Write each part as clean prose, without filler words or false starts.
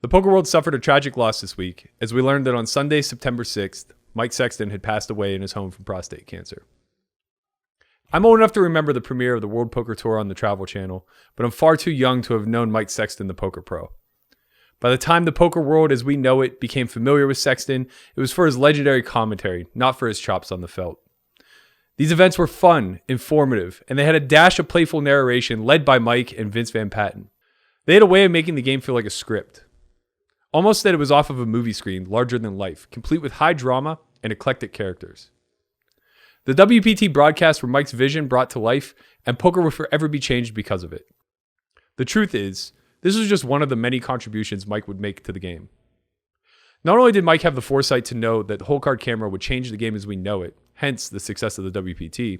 The poker world suffered a tragic loss this week as we learned that on Sunday, September 6th, Mike Sexton had passed away in his home from prostate cancer. I'm old enough to remember the premiere of the World Poker Tour on the Travel Channel, but I'm far too young to have known Mike Sexton, the poker pro. By the time the poker world as we know it became familiar with Sexton, it was for his legendary commentary, not for his chops on the felt. These events were fun, informative, and they had a dash of playful narration led by Mike and Vince Van Patten. They had a way of making the game feel like a script. Almost that it was off of a movie screen, larger than life, complete with high drama and eclectic characters. The WPT broadcasts were Mike's vision brought to life, and poker will forever be changed because of it. The truth is, this was just one of the many contributions Mike would make to the game. Not only did Mike have the foresight to know that the whole card camera would change the game as we know it, hence the success of the WPT,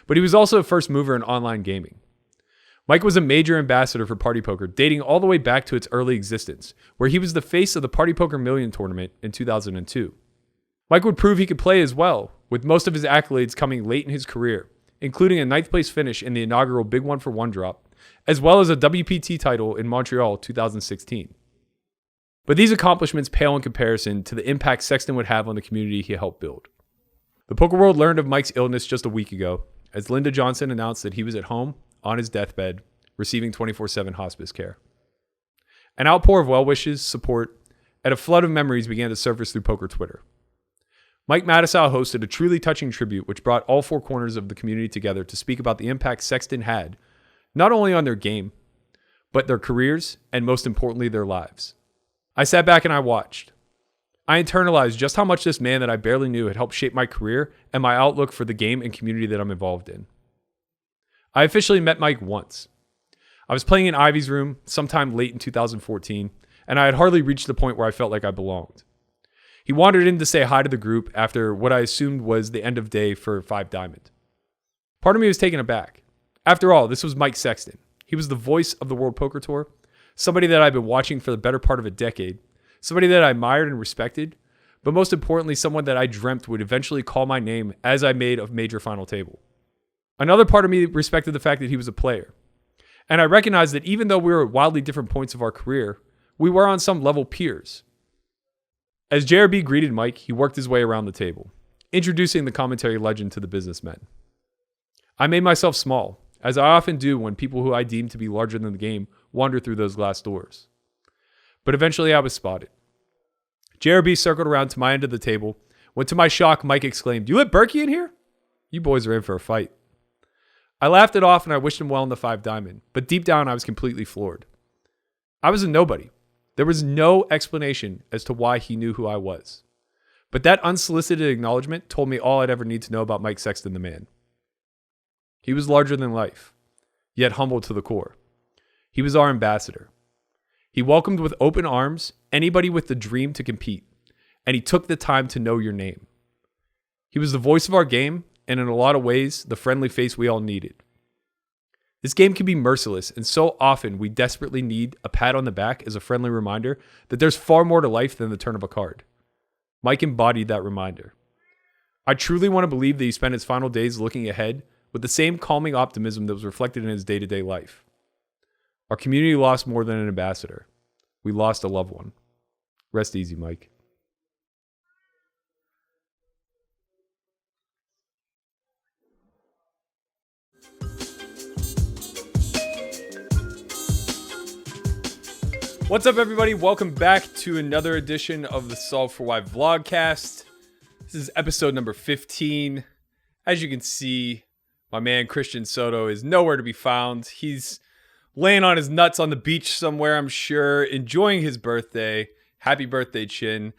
but he was also a first mover in online gaming. Mike was a major ambassador for Party Poker, dating all the way back to its early existence, where he was the face of the Party Poker Million tournament in 2002. Mike would prove he could play as well, with most of his accolades coming late in his career, including a 9th place finish in the inaugural Big One for One drop, as well as a WPT title in Montreal 2016. But these accomplishments pale in comparison to the impact Sexton would have on the community he helped build. The poker world learned of Mike's illness just a week ago, as Linda Johnson announced that he was at home, on his deathbed, receiving 24/7 hospice care. An outpour of well wishes, support, and a flood of memories began to surface through poker Twitter. Mike Matisow hosted a truly touching tribute which brought all four corners of the community together to speak about the impact Sexton had, not only on their game, but their careers, and most importantly, their lives. I sat back and I watched. I internalized just how much this man that I barely knew had helped shape my career and my outlook for the game and community that I'm involved in. I officially met Mike once. I was playing in Ivy's room sometime late in 2014, and I had hardly reached the point where I felt like I belonged. He wandered in to say hi to the group after what I assumed was the end of day for 5 Diamond. Part of me was taken aback. After all, this was Mike Sexton. He was the voice of the World Poker Tour, somebody that I'd been watching for the better part of a decade, somebody that I admired and respected, but most importantly, someone that I dreamt would eventually call my name as I made a major final table. Another part of me respected the fact that he was a player. And I recognized that even though we were at wildly different points of our career, we were on some level peers. As JRB greeted Mike, he worked his way around the table, introducing the commentary legend to the businessmen. I made myself small, as I often do when people who I deem to be larger than the game wander through those glass doors. But eventually I was spotted. JRB circled around to my end of the table, when to my shock, Mike exclaimed, "You let Berkey in here? You boys are in for a fight." I laughed it off and I wished him well in the 5 Diamond, but deep down I was completely floored. I was a nobody. There was no explanation as to why he knew who I was. But that unsolicited acknowledgement told me all I'd ever need to know about Mike Sexton the man. He was larger than life, yet humble to the core. He was our ambassador. He welcomed with open arms anybody with the dream to compete, and he took the time to know your name. He was the voice of our game, and in a lot of ways, the friendly face we all needed. This game can be merciless, and so often we desperately need a pat on the back as a friendly reminder that there's far more to life than the turn of a card. Mike embodied that reminder. I truly want to believe that he spent his final days looking ahead with the same calming optimism that was reflected in his day-to-day life. Our community lost more than an ambassador. We lost a loved one. Rest easy, Mike. What's up, everybody? Welcome back to another edition of the S4Y VLOGCAST. This is episode number 15. As you can see, my man Christian Soto is nowhere to be found. He's laying on his nuts on the beach somewhere, I'm sure, enjoying his birthday. Happy birthday, Chin.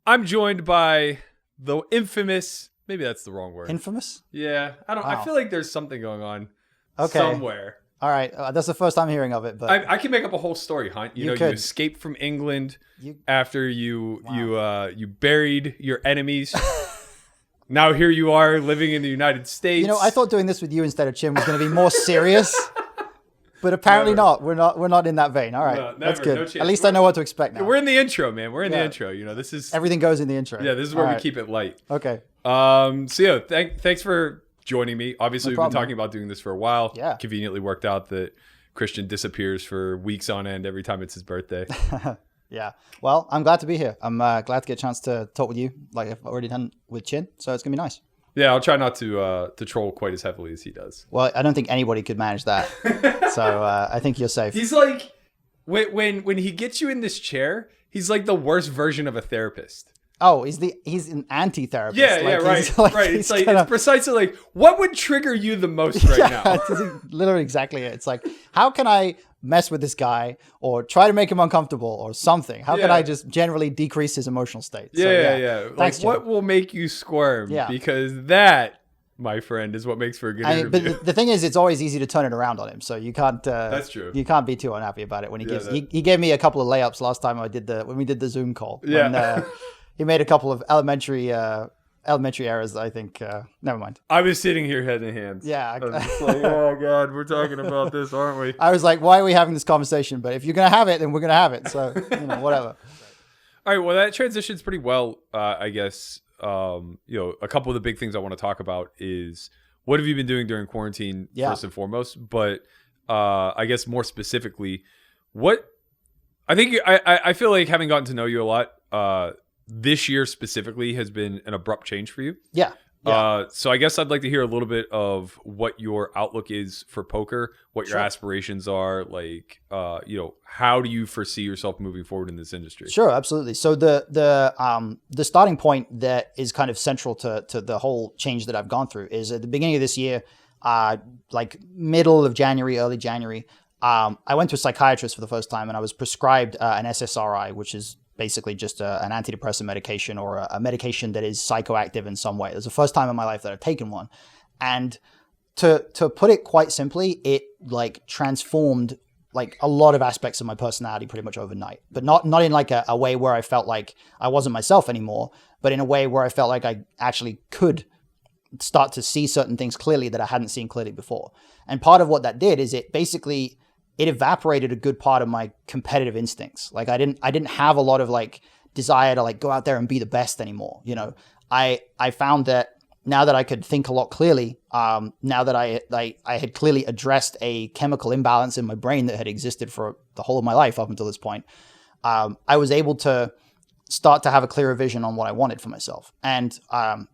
I'm joined by the infamous, maybe that's the wrong word. Infamous? Yeah, I feel like there's something going on Okay. somewhere. All right, that's the first time hearing of it. But I can make up a whole story, Hunt. You escaped from England after you buried your enemies. Now here you are living in the United States. You know, I thought doing this with you instead of Chin was going to be more serious, but apparently not. We're not in that vein. All right, no, that's never, good. no At least I know what to expect now. We're in the intro, man. We're in the intro. You know, this is everything goes in the intro. Yeah, this is where we keep it light. Okay. So yeah, thanks for joining me. Obviously, we've been talking about doing this for a while. Yeah. Conveniently worked out that Christian disappears for weeks on end every time it's his birthday. Yeah. Well, I'm glad to be here. I'm glad to get a chance to talk with you, like I've already done with Chin. So it's gonna be nice. Yeah, I'll try not to troll quite as heavily as he does. Well, I don't think anybody could manage that. So I think you're safe. He's like, when he gets you in this chair, he's like the worst version of a therapist. Oh, he's an anti-therapist. Yeah, right. Right. It's like, it's precisely like, what would trigger you the most right now? It's literally exactly it. It's like, how can I mess with this guy or try to make him uncomfortable or something? How can I just generally decrease his emotional state? Yeah. Thanks, like, what will make you squirm? Yeah. Because that, my friend, is what makes for a good interview. But the thing is, it's always easy to turn it around on him. So you can't. That's true. You can't be too unhappy about it when he gave me a couple of layups last time when we did the Zoom call. Yeah. He made a couple of elementary errors. I think. Never mind. I was sitting here head in hands. Yeah. I was just like, oh God, we're talking about this, aren't we? I was like, why are we having this conversation? But if you're gonna have it, then we're gonna have it. So whatever. All right. Well, that transitions pretty well, I guess. A couple of the big things I want to talk about is what have you been doing during quarantine, first and foremost. But I guess more specifically, I feel like having gotten to know you a lot. This year specifically has been an abrupt change for you. Yeah. So I guess I'd like to hear a little bit of what your outlook is for poker, what your aspirations are, like, how do you foresee yourself moving forward in this industry? Sure, absolutely. So the starting point that is kind of central to the whole change that I've gone through is at the beginning of this year, like middle of January, early January, I went to a psychiatrist for the first time and I was prescribed an SSRI, which is basically just an antidepressant medication or a medication that is psychoactive in some way. It was the first time in my life that I've taken one. And to put it quite simply, it like transformed like a lot of aspects of my personality pretty much overnight, but not in like a way where I felt like I wasn't myself anymore, but in a way where I felt like I actually could start to see certain things clearly that I hadn't seen clearly before. And part of what that did is it evaporated a good part of my competitive instincts. Like I didn't have a lot of like desire to like go out there and be the best anymore. I found that now that I could think a lot clearly, now that I had clearly addressed a chemical imbalance in my brain that had existed for the whole of my life up until this point, I was able to start to have a clearer vision on what I wanted for myself. And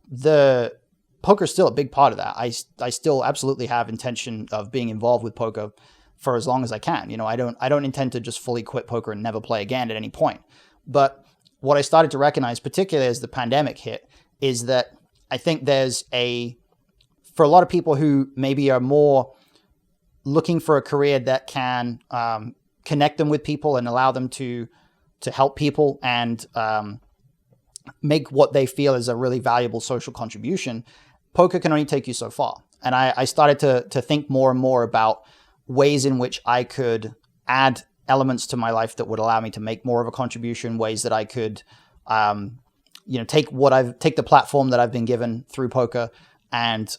the poker is still a big part of that. I still absolutely have intention of being involved with poker for as long as I can. I don't intend to just fully quit poker and never play again at any point. But what I started to recognize, particularly as the pandemic hit, is that I think for a lot of people who maybe are more looking for a career that can connect them with people and allow them to help people and make what they feel is a really valuable social contribution, poker can only take you so far. And I started to think more and more about ways in which I could add elements to my life that would allow me to make more of a contribution, ways that I could, take the platform that I've been given through poker and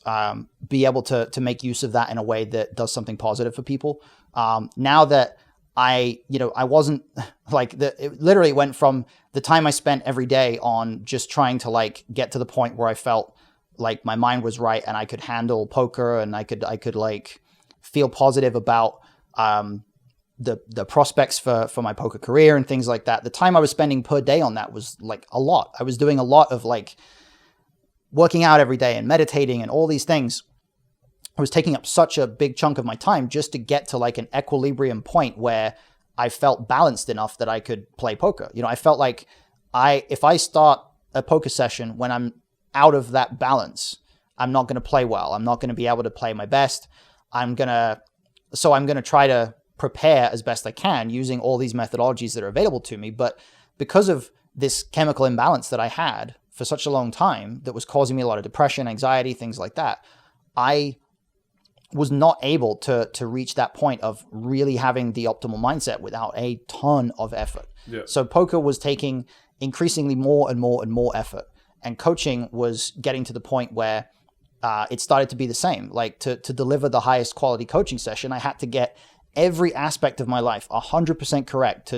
be able to make use of that in a way that does something positive for people. Now that I wasn't like it literally went from the time I spent every day on just trying to like get to the point where I felt like my mind was right and I could handle poker and I could like feel positive about the prospects for my poker career and things like that. The time I was spending per day on that was like a lot. I was doing a lot of like working out every day and meditating and all these things. I was taking up such a big chunk of my time just to get to like an equilibrium point where I felt balanced enough that I could play poker. I felt like if I start a poker session when I'm out of that balance, I'm not going to play well. I'm not going to be able to play my best. I'm going to try to prepare as best I can using all these methodologies that are available to me. But because of this chemical imbalance that I had for such a long time that was causing me a lot of depression, anxiety, things like that, I was not able to reach that point of really having the optimal mindset without a ton of effort. Yeah. So poker was taking increasingly more and more and more effort. And coaching was getting to the point where it started to be the same. Like to deliver the highest quality coaching session, I had to get every aspect of my life 100% correct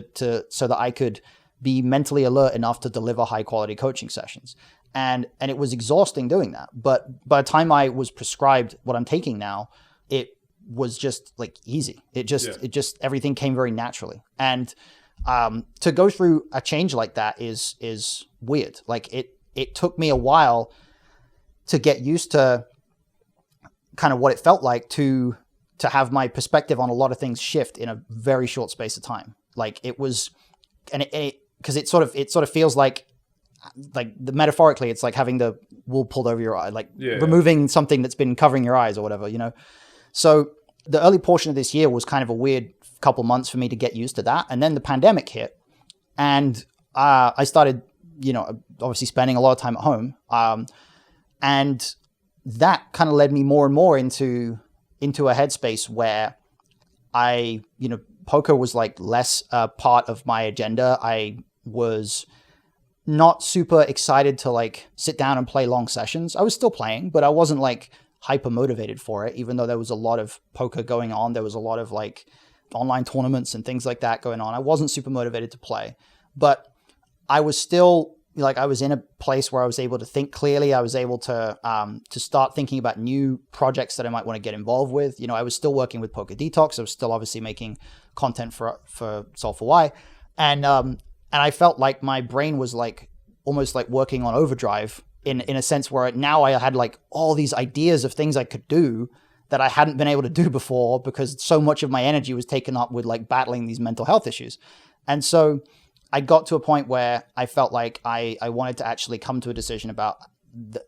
so that I could be mentally alert enough to deliver high quality coaching sessions. And it was exhausting doing that. But by the time I was prescribed what I'm taking now, it was just like easy. It just everything came very naturally. And To go through a change like that is weird. Like it took me a while to get used to kind of what it felt like to have my perspective on a lot of things shift in a very short space of time. Like it was, and because it sort of feels like metaphorically, it's like having the wool pulled over your eye, like removing something that's been covering your eyes or whatever, you know? So the early portion of this year was kind of a weird couple months for me to get used to that. And then the pandemic hit, and I started, you know, obviously spending a lot of time at home. And that kind of led me more and more into a headspace where poker was like less part of my agenda. I was not super excited to like sit down and play long sessions. I was still playing, but I wasn't like hyper motivated for it, even though there was a lot of poker going on. There was a lot of like online tournaments and things like that going on. I wasn't super motivated to play, but I was still like, I was in a place where I was able to think clearly. I was able to start thinking about new projects that I might want to get involved with. You know, I was still working with Poker Detox. I was still obviously making content for Solve4Y. And I felt like my brain was like almost like working on overdrive in a sense where now I had like all these ideas of things I could do that I hadn't been able to do before because so much of my energy was taken up with like battling these mental health issues. And so I got to a point where I felt like I wanted to actually come to a decision about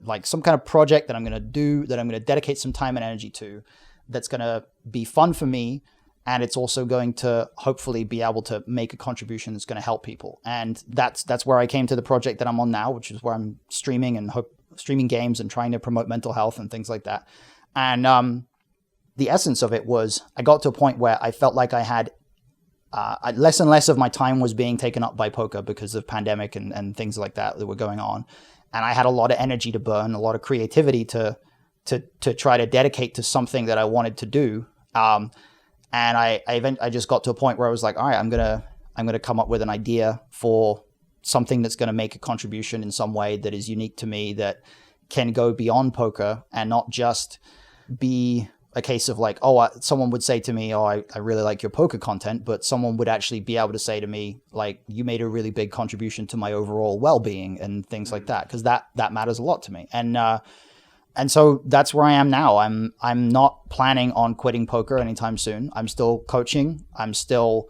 like some kind of project that I'm going to do, that I'm going to dedicate some time and energy to, that's going to be fun for me. And it's also going to hopefully be able to make a contribution that's going to help people. And that's where I came to the project that I'm on now, which is where I'm streaming and streaming games and trying to promote mental health and things like that. And the essence of it was I got to a point where I felt like I had less and less of my time was being taken up by poker because of pandemic and things like that were going on. And I had a lot of energy to burn, a lot of creativity to try to dedicate to something that I wanted to do. And I just got to a point where I was like, all right, I'm gonna come up with an idea for something that's going to make a contribution in some way that is unique to me, that can go beyond poker and not just be a case of like, someone would say to me, I really like your poker content, but someone would actually be able to say to me, like, you made a really big contribution to my overall well-being and things like that, because that matters a lot to me. And so that's where I am now. I'm not planning on quitting poker anytime soon. I'm still coaching. I'm still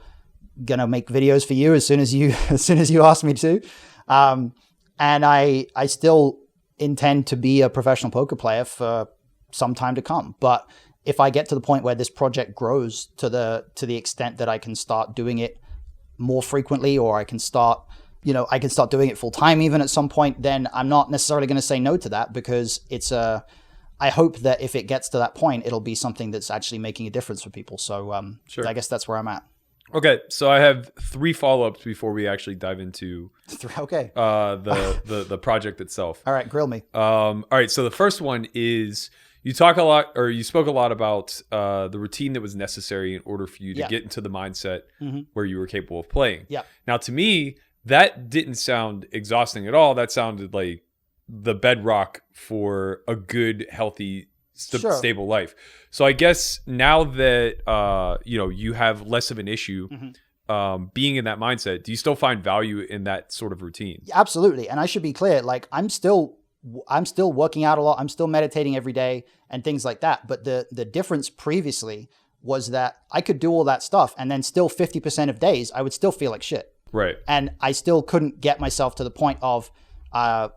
gonna make videos for you as soon as you ask me to. And I still intend to be a professional poker player for some time to come. But if I get to the point where this project grows to the extent that I can start doing it more frequently, or I can start doing it full time even at some point, then I'm not necessarily going to say no to that, because I hope that if it gets to that point, it'll be something that's actually making a difference for people. So sure. I guess that's where I'm at. Okay, so I have 3 follow-ups before we actually dive into okay. the project itself. All right, grill me. All right, so the first one is you spoke a lot about the routine that was necessary in order for you to get into the mindset where you were capable of playing. Yeah. Now, to me, that didn't sound exhausting at all. That sounded like the bedrock for a good, healthy, stable life. So I guess now that you have less of an issue being in that mindset, do you still find value in that sort of routine? Absolutely. And I should be clear, like I'm still working out a lot. I'm still meditating every day and things like that. But the difference previously was that I could do all that stuff, and then still 50% of days I would still feel like shit. Right. And I still couldn't get myself to the point of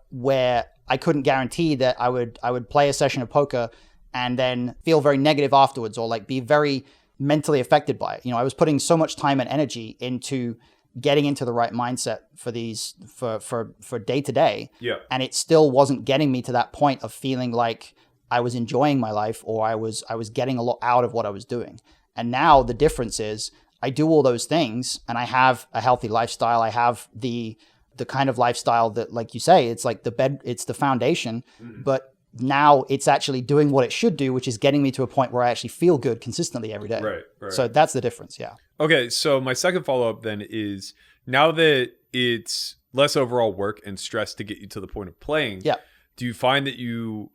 where I couldn't guarantee that I would play a session of poker and then feel very negative afterwards, or like be very mentally affected by it. You know, I was putting so much time and energy into getting into the right mindset for these for day to day. Yeah. And it still wasn't getting me to that point of feeling like I was enjoying my life, or I was getting a lot out of what I was doing. And now the difference is I do all those things and I have a healthy lifestyle. I have the kind of lifestyle that, like you say, it's like the bed, it's the foundation, but now it's actually doing what it should do, which is getting me to a point where I actually feel good consistently every day. Right. So that's the difference. Yeah. Okay. So my second follow-up then is, now that it's less overall work and stress to get you to the point of playing, do you find that you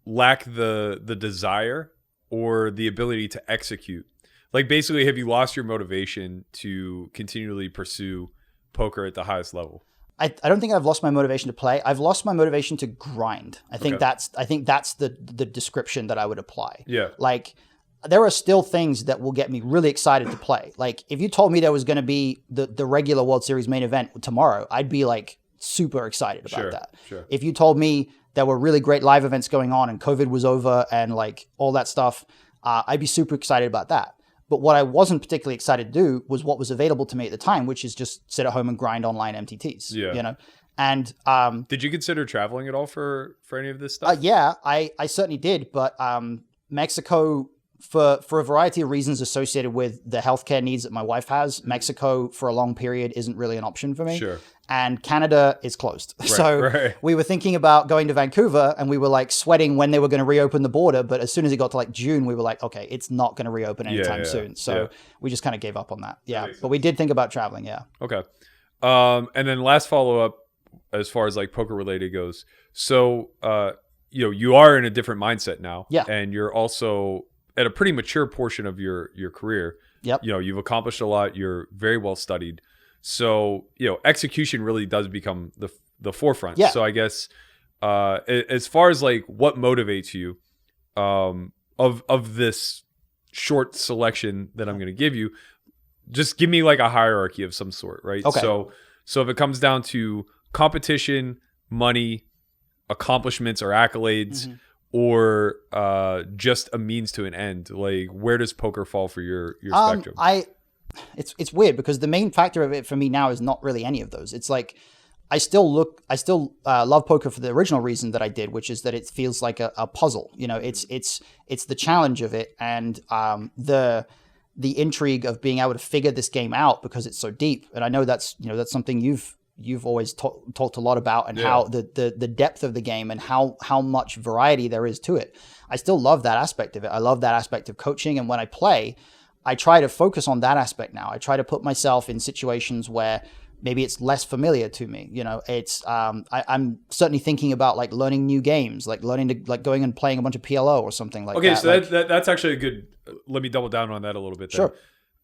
lack the desire or the ability to execute? Like basically, have you lost your motivation to continually pursue poker at the highest level? I don't think I've lost my motivation to play. I've lost my motivation to grind. I think that's the description that I would apply. Yeah. Like there are still things that will get me really excited to play. Like if you told me there was going to be the regular World Series main event tomorrow, I'd be like super excited about that. Sure. If you told me there were really great live events going on and COVID was over and like all that stuff, I'd be super excited about that. But what I wasn't particularly excited to do was what was available to me at the time, which is just sit at home and grind online MTTs. Yeah. You know? And did you consider traveling at all for any of this stuff? Yeah, I certainly did. But Mexico, for a variety of reasons associated with the healthcare needs that my wife has, Mexico for a long period isn't really an option for me. Sure. And Canada is closed. Right, so we were thinking about going to Vancouver and we were like sweating when they were going to reopen the border. But as soon as it got to like June, we were like, okay, it's not going to reopen anytime soon. So we just kind of gave up on that. Yeah. But we did think about traveling. Yeah. Okay. And then last follow up as far as like poker related goes. So, you are in a different mindset now. Yeah. And you're also at a pretty mature portion of your career. Yep. You've accomplished a lot. You're very well studied. So, execution really does become the forefront. Yeah. So I guess as far as like what motivates you of this short selection that I'm going to give you, just give me like a hierarchy of some sort, right? Okay. So if it comes down to competition, money, accomplishments or accolades, or just a means to an end, like where does poker fall for your spectrum? It's weird because the main factor of it for me now is not really any of those. It's like I still love poker for the original reason that I did, which is that it feels like a puzzle. It's the challenge of it and the intrigue of being able to figure this game out because it's so deep. And I know that's something you've always talked a lot about and how the depth of the game and how much variety there is to it. I still love that aspect of it. I love that aspect of coaching. And when I play, I try to focus on that aspect now. I try to put myself in situations where maybe it's less familiar to me. It's I'm certainly thinking about like learning new games, like learning to like going and playing a bunch of PLO or something like that. Okay, so that's actually a good. Let me double down on that a little bit. Then.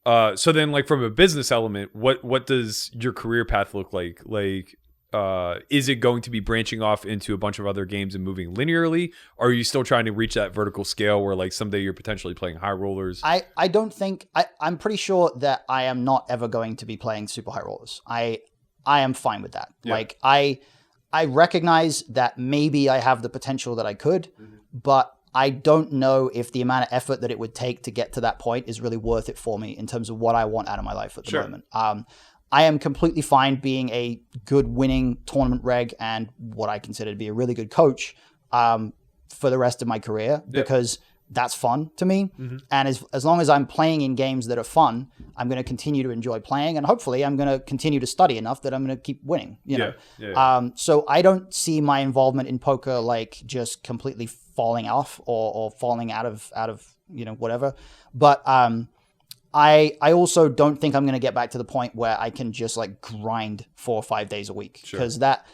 Sure. So then, like from a business element, what does your career path look like? Like, is it going to be branching off into a bunch of other games and moving linearly? Or are you still trying to reach that vertical scale where like someday you're potentially playing high rollers? I don't think I'm pretty sure that I am not ever going to be playing super high rollers. I am fine with that. Yeah. Like I recognize that maybe I have the potential that I could, but I don't know if the amount of effort that it would take to get to that point is really worth it for me in terms of what I want out of my life at the moment. I am completely fine being a good winning tournament reg and what I consider to be a really good coach for the rest of my career because that's fun to me. And as long as I'm playing in games that are fun, I'm going to continue to enjoy playing and hopefully I'm going to continue to study enough that I'm going to keep winning, So I don't see my involvement in poker like just completely falling off or falling out of whatever. But I also don't think I'm going to get back to the point where I can just like grind 4 or 5 days a week because that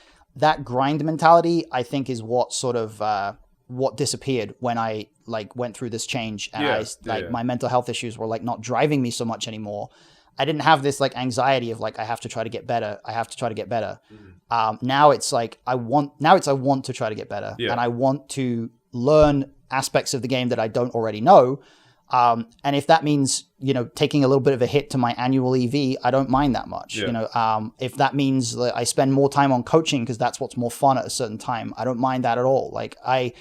grind mentality I think is what sort of what disappeared when I like went through this change and my mental health issues were like not driving me so much anymore. I didn't have this like anxiety of like I have to try to get better. Now it's like I want to try to get better and I want to learn aspects of the game that I don't already know. And if that means, taking a little bit of a hit to my annual EV, I don't mind that much. If that means that I spend more time on coaching because that's what's more fun at a certain time, I don't mind that at all. Like I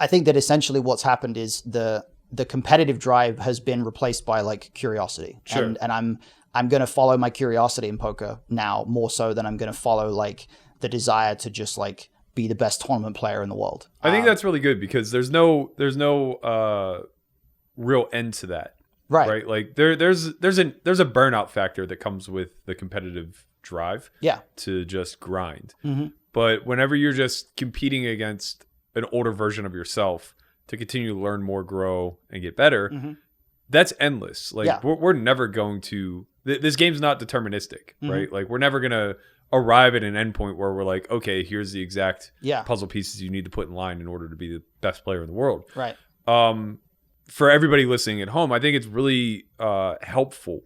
think that essentially what's happened is the competitive drive has been replaced by like curiosity. And I'm going to follow my curiosity in poker now more so than I'm going to follow like the desire to just like be the best tournament player in the world. I think that's really good because there's no real end to that, right? Like there's a burnout factor that comes with the competitive drive, to just grind. But whenever you're just competing against an older version of yourself to continue to learn more, grow, and get better, that's endless. Like we're never going to. This game's not deterministic, right? Like we're never gonna arrive at an endpoint where we're like, okay, here's the exact puzzle pieces you need to put in line in order to be the best player in the world, right? for everybody listening at home, I think it's really helpful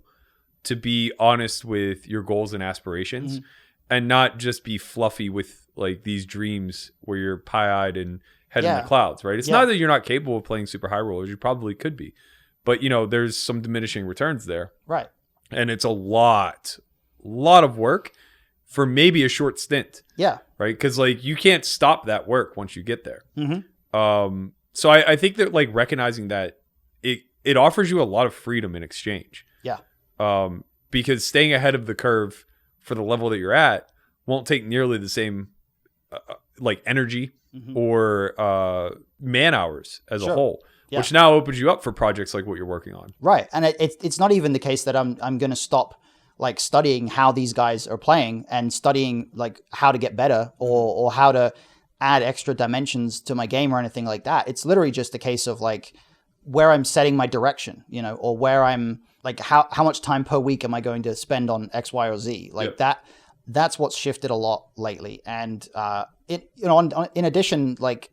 to be honest with your goals and aspirations and not just be fluffy with like these dreams where you're pie-eyed and head in the clouds, right? It's not that you're not capable of playing super high rollers. You probably could be. But, you know, there's some diminishing returns there. Right. And it's a lot of work for maybe a short stint. Yeah. Right? Because, like, you can't stop that work once you get there. So I think that, like, recognizing that it offers you a lot of freedom in exchange. Yeah. Because staying ahead of the curve for the level that you're at won't take nearly the same, like, energy or man hours as a whole. Yeah. Which now opens you up for projects like what you're working on. Right. And it's not even the case that I'm going to stop like studying how these guys are playing and studying like how to get better or how to add extra dimensions to my game or anything like that. It's literally just a case of like where I'm setting my direction, you know, or where I'm like how much time per week am I going to spend on X, Y, or Z? Like that's what's shifted a lot lately. And in addition, like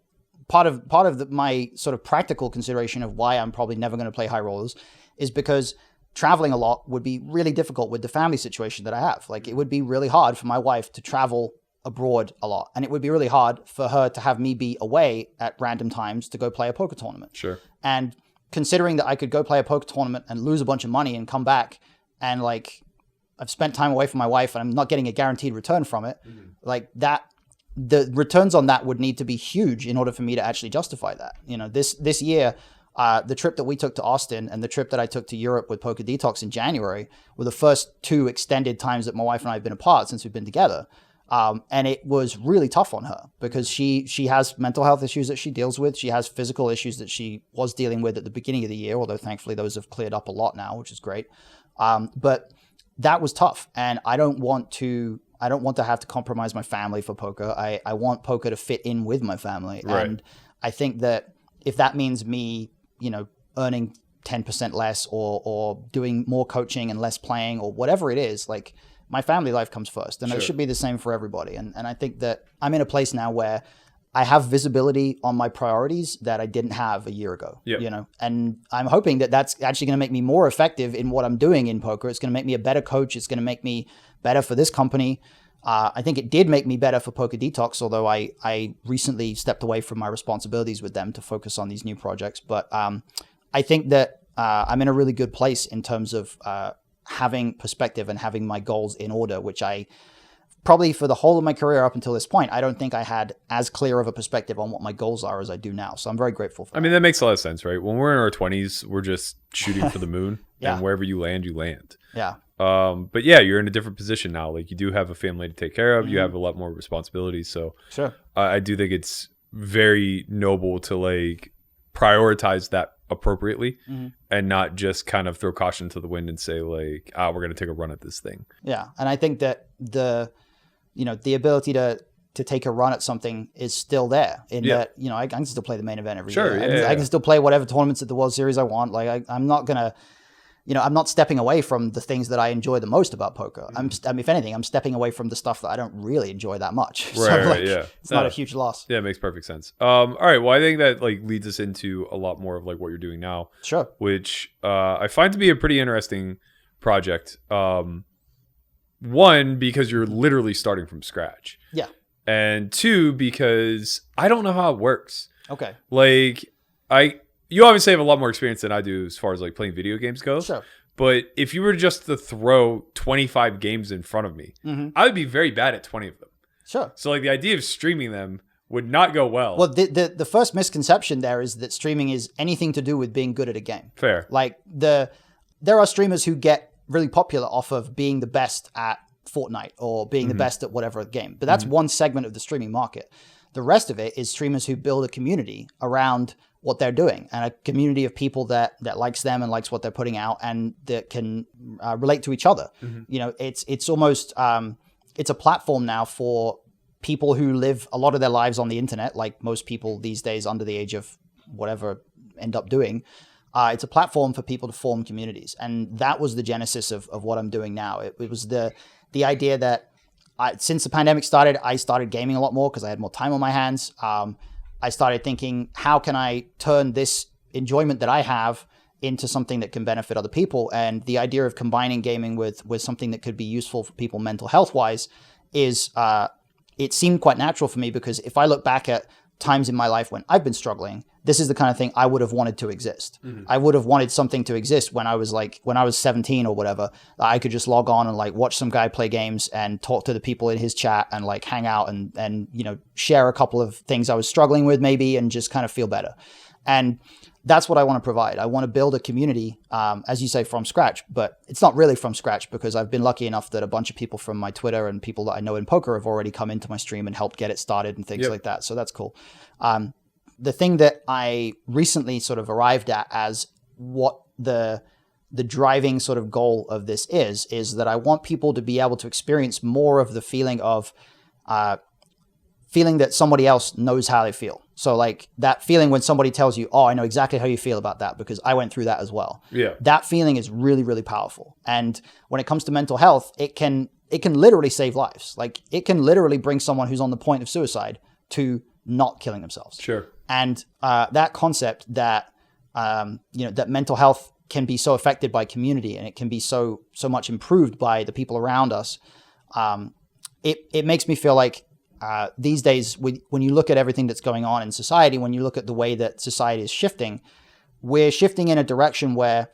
part of my sort of practical consideration of why I'm probably never going to play high rollers is because traveling a lot would be really difficult with the family situation that I have. Like it would be really hard for my wife to travel abroad a lot. And it would be really hard for her to have me be away at random times to go play a poker tournament. Sure. And considering that I could go play a poker tournament and lose a bunch of money and come back and like I've spent time away from my wife and I'm not getting a guaranteed return from it, like that, the returns on that would need to be huge in order for me to actually justify that. You know, this year, the trip that we took to Austin and the trip that I took to Europe with Poker Detox in January were the first two extended times that my wife and I have been apart since we've been together. And it was really tough on her because she has mental health issues that she deals with. She has physical issues that she was dealing with at the beginning of the year, although thankfully those have cleared up a lot now, which is great. But that was tough. And I don't want to have to compromise my family for poker. I want poker to fit in with my family. Right. And I think that if that means me, you know, earning 10% less or doing more coaching and less playing or whatever it is, like my family life comes first. And it should be the same for everybody. And I think that I'm in a place now where I have visibility on my priorities that I didn't have a year ago, you know, and I'm hoping that that's actually going to make me more effective in what I'm doing in poker. It's going to make me a better coach. It's going to make me better for this company. I think it did make me better for Poker Detox, although I recently stepped away from my responsibilities with them to focus on these new projects. But I think that I'm in a really good place in terms of having perspective and having my goals in order, which I probably for the whole of my career up until this point, I don't think I had as clear of a perspective on what my goals are as I do now. So I'm very grateful for that. I mean, that makes a lot of sense, right? When we're in our 20s, we're just shooting for the moon and wherever you land, you land. Yeah. But yeah, you're in a different position now. Like you do have a family to take care of. You have a lot more responsibilities. So sure. I do think it's very noble to like prioritize that appropriately and not just kind of throw caution to the wind and say like, we're going to take a run at this thing. Yeah. And I think that the ability to take a run at something is still there in that, you know, I can still play the main event every year. I can still play whatever tournaments at the World Series I want. Like I'm not going to, you know, I'm not stepping away from the things that I enjoy the most about poker. If anything, I'm stepping away from the stuff that I don't really enjoy that much. It's not a huge loss. Yeah, it makes perfect sense. All right. Well, I think that like leads us into a lot more of like what you're doing now. Sure. Which I find to be a pretty interesting project. One, because you're literally starting from scratch. Yeah. And two, because I don't know how it works. Okay. Like you obviously have a lot more experience than I do as far as like playing video games goes. Sure. But if you were just to throw 25 games in front of me, I would be very bad at 20 of them. Sure. So like the idea of streaming them would not go well. Well, the first misconception there is that streaming is anything to do with being good at a game. Fair. Like there are streamers who get really popular off of being the best at Fortnite or being the best at whatever game. But that's one segment of the streaming market. The rest of it is streamers who build a community around what they're doing and a community of people that likes them and likes what they're putting out and that can relate to each other. You know, it's almost, it's a platform now for people who live a lot of their lives on the internet, like most people these days under the age of whatever end up doing. It's a platform for people to form communities. And that was the genesis of what I'm doing now. It was the idea that since the pandemic started, I started gaming a lot more because I had more time on my hands. I started thinking, how can I turn this enjoyment that I have into something that can benefit other people. And the idea of combining gaming with something that could be useful for people mental health wise is, it seemed quite natural for me, because if I look back at times in my life when I've been struggling, this is the kind of thing I would have wanted to exist. I would have wanted something to exist when I was 17 or whatever. I could just log on and like watch some guy play games and talk to the people in his chat and like hang out and share a couple of things I was struggling with maybe, and just kind of feel better. And that's what I want to provide. I want to build a community, as you say, from scratch, but it's not really from scratch, because I've been lucky enough that a bunch of people from my Twitter and people that I know in poker have already come into my stream and helped get it started and things like that. So that's cool. The thing that I recently sort of arrived at as what the driving sort of goal of this is that I want people to be able to experience more of the feeling of feeling that somebody else knows how they feel. So like that feeling when somebody tells you, oh, I know exactly how you feel about that because I went through that as well. Yeah. That feeling is really, really powerful. And when it comes to mental health, it can literally save lives. Like it can literally bring someone who's on the point of suicide to not killing themselves. Sure. And that concept that, that mental health can be so affected by community, and it can be so much improved by the people around us. It makes me feel like these days, when you look at everything that's going on in society, when you look at the way that society is shifting, we're shifting in a direction where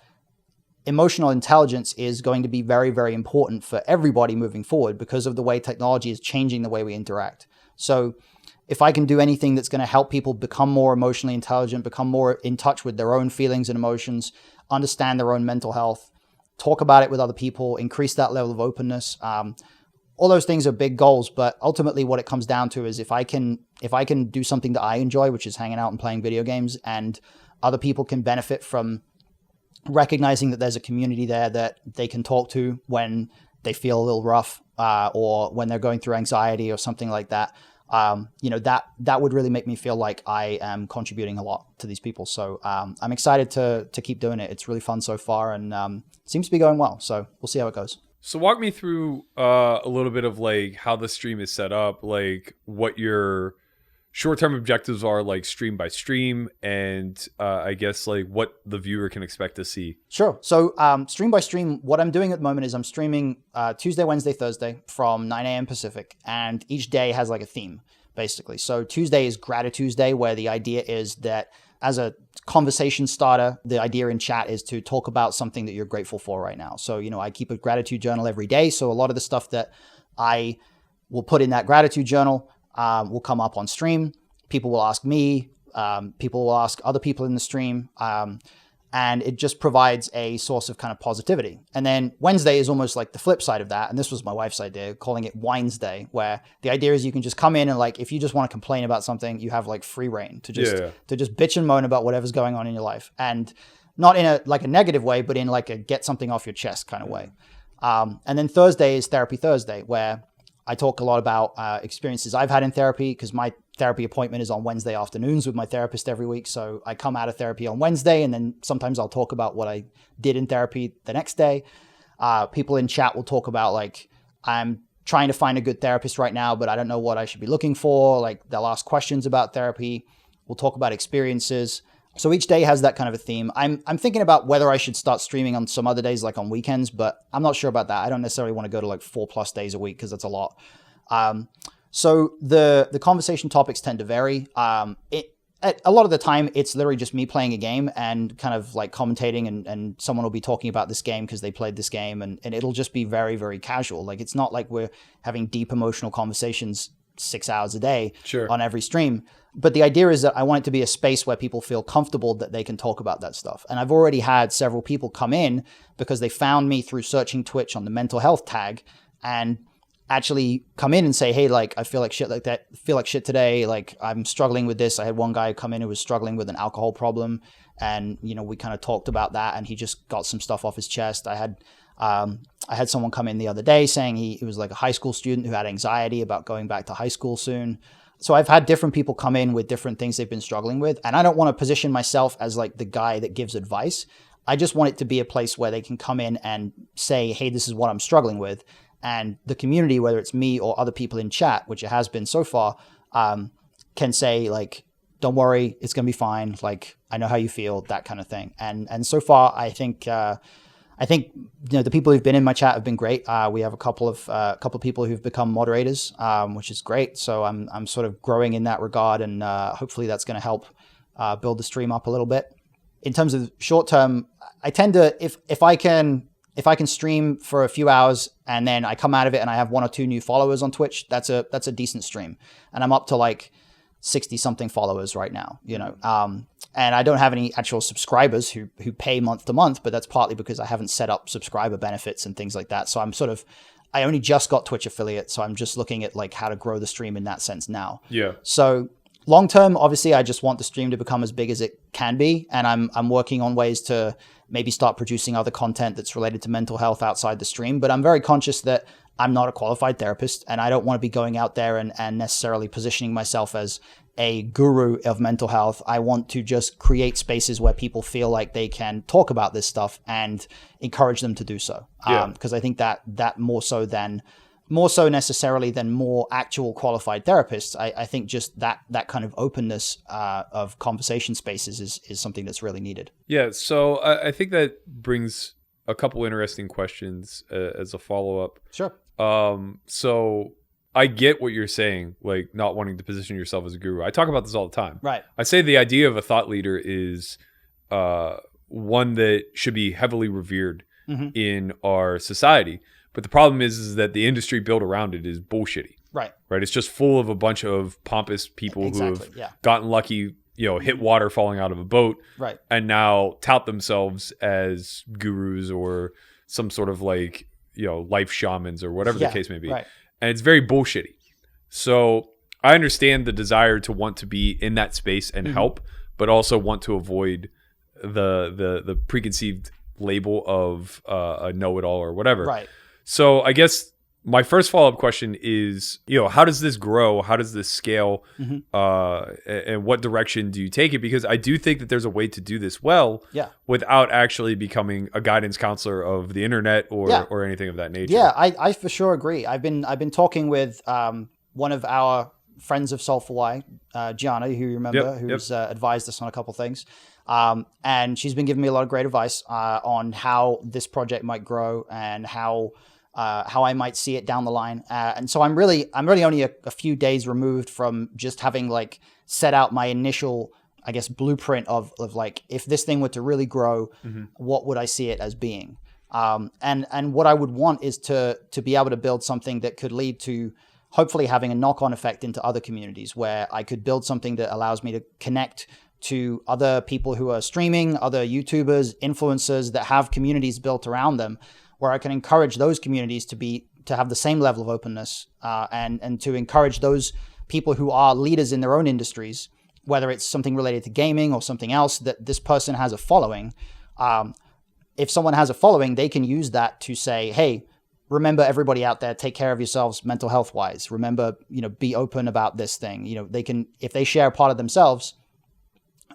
emotional intelligence is going to be very, very important for everybody moving forward because of the way technology is changing the way we interact. So if I can do anything that's going to help people become more emotionally intelligent, become more in touch with their own feelings and emotions, understand their own mental health, talk about it with other people, increase that level of openness, all those things are big goals, but ultimately what it comes down to is if I can do something that I enjoy, which is hanging out and playing video games, and other people can benefit from recognizing that there's a community there that they can talk to when they feel a little rough, or when they're going through anxiety or something like that, that would really make me feel like I am contributing a lot to these people. So I'm excited to keep doing it. It's really fun so far, and seems to be going well. So we'll see how it goes. So walk me through a little bit of like how the stream is set up, like what your short-term objectives are, like stream by stream, and I guess like what the viewer can expect to see. Sure. So stream by stream, what I'm doing at the moment is I'm streaming Tuesday, Wednesday, Thursday from 9 a.m. Pacific, and each day has like a theme, basically. So Tuesday is Gratitude Tuesday, where the idea is that as a conversation starter, the idea in chat is to talk about something that you're grateful for right now. So, I keep a gratitude journal every day. So a lot of the stuff that I will put in that gratitude journal will come up on stream. People will ask me, people will ask other people in the stream. And it just provides a source of kind of positivity. And then Wednesday is almost like the flip side of that. And this was my wife's idea, calling it Wines Day, where the idea is you can just come in and like, if you just want to complain about something, you have like free reign to just bitch and moan about whatever's going on in your life. And not in a negative way, but in like a get something off your chest kind of way. And then Thursday is Therapy Thursday, where I talk a lot about experiences I've had in therapy, because my therapy appointment is on Wednesday afternoons with my therapist every week. So I come out of therapy on Wednesday, and then sometimes I'll talk about what I did in therapy the next day. People in chat will talk about like, I'm trying to find a good therapist right now, but I don't know what I should be looking for. Like they'll ask questions about therapy. We'll talk about experiences. So each day has that kind of a theme. I'm thinking about whether I should start streaming on some other days, like on weekends, but I'm not sure about that. I don't necessarily want to go to like 4+ days a week because that's a lot. So the conversation topics tend to vary. A lot of the time, it's literally just me playing a game and kind of like commentating, and someone will be talking about this game because they played this game, and it'll just be very, very casual. Like it's not like we're having deep emotional conversations 6 hours a day on every stream. But the idea is that I want it to be a space where people feel comfortable that they can talk about that stuff. And I've already had several people come in because they found me through searching Twitch on the mental health tag, and actually come in and say, hey, like, I feel like shit like that. Feel like shit today. Like I'm struggling with this. I had one guy come in who was struggling with an alcohol problem. And, we kind of talked about that, and he just got some stuff off his chest. I had someone come in the other day saying he was like a high school student who had anxiety about going back to high school soon. So I've had different people come in with different things they've been struggling with. And I don't want to position myself as like the guy that gives advice. I just want it to be a place where they can come in and say, hey, this is what I'm struggling with. And the community, whether it's me or other people in chat, which it has been so far, can say like, don't worry, it's going to be fine. Like, I know how you feel, that kind of thing. And so far, I think the people who've been in my chat have been great. We have a couple of people who've become moderators, which is great. So I'm sort of growing in that regard, and hopefully that's going to help build the stream up a little bit. In terms of short term, I tend to if I can stream for a few hours and then I come out of it and I have 1 or 2 new followers on Twitch, that's a decent stream, and I'm up to like 60 something followers right now, and I don't have any actual subscribers who pay month to month, but that's partly because I haven't set up subscriber benefits and things like that. So I only just got Twitch affiliate. So I'm just looking at like how to grow the stream in that sense now. Yeah. So long term, obviously I just want the stream to become as big as it can be. And I'm working on ways to maybe start producing other content that's related to mental health outside the stream. But I'm very conscious that I'm not a qualified therapist, and I don't want to be going out there and necessarily positioning myself as a guru of mental health. I want to just create spaces where people feel like they can talk about this stuff and encourage them to do so. Because I think that more so necessarily than more actual qualified therapists, I think just that kind of openness of conversation spaces is something that's really needed. Yeah. So I think that brings a couple interesting questions as a follow-up. Sure. So I get what you're saying, like not wanting to position yourself as a guru. I talk about this all the time. Right. I say the idea of a thought leader is one that should be heavily revered in our society. But the problem is that the industry built around it is bullshitty. Right. Right. It's just full of a bunch of pompous people who have gotten lucky, hit water falling out of a boat. Right. And now tout themselves as gurus or some sort of like, life shamans or whatever the case may be. Right. And it's very bullshitty. So I understand the desire to want to be in that space and help, but also want to avoid the preconceived label of a know-it-all or whatever. Right. So I guess my first follow-up question is, how does this grow? How does this scale? And what direction do you take it? Because I do think that there's a way to do this well without actually becoming a guidance counselor of the internet or anything of that nature. Yeah, I for sure agree. I've been talking with one of our friends of S4Y, Gianna, who you remember, who's advised us on a couple things. And she's been giving me a lot of great advice on how this project might grow and how I might see it down the line. And so I'm really only a few days removed from just having like set out my initial, I guess, blueprint of like, if this thing were to really grow, what would I see it as being? And what I would want is to be able to build something that could lead to hopefully having a knock-on effect into other communities, where I could build something that allows me to connect to other people who are streaming, other YouTubers, influencers that have communities built around them, where I can encourage those communities to have the same level of openness, and to encourage those people who are leaders in their own industries, whether it's something related to gaming or something else, that this person has a following. If someone has a following, they can use that to say, hey, remember, everybody out there, take care of yourselves mental health wise. Remember, be open about this thing. They can, if they share a part of themselves,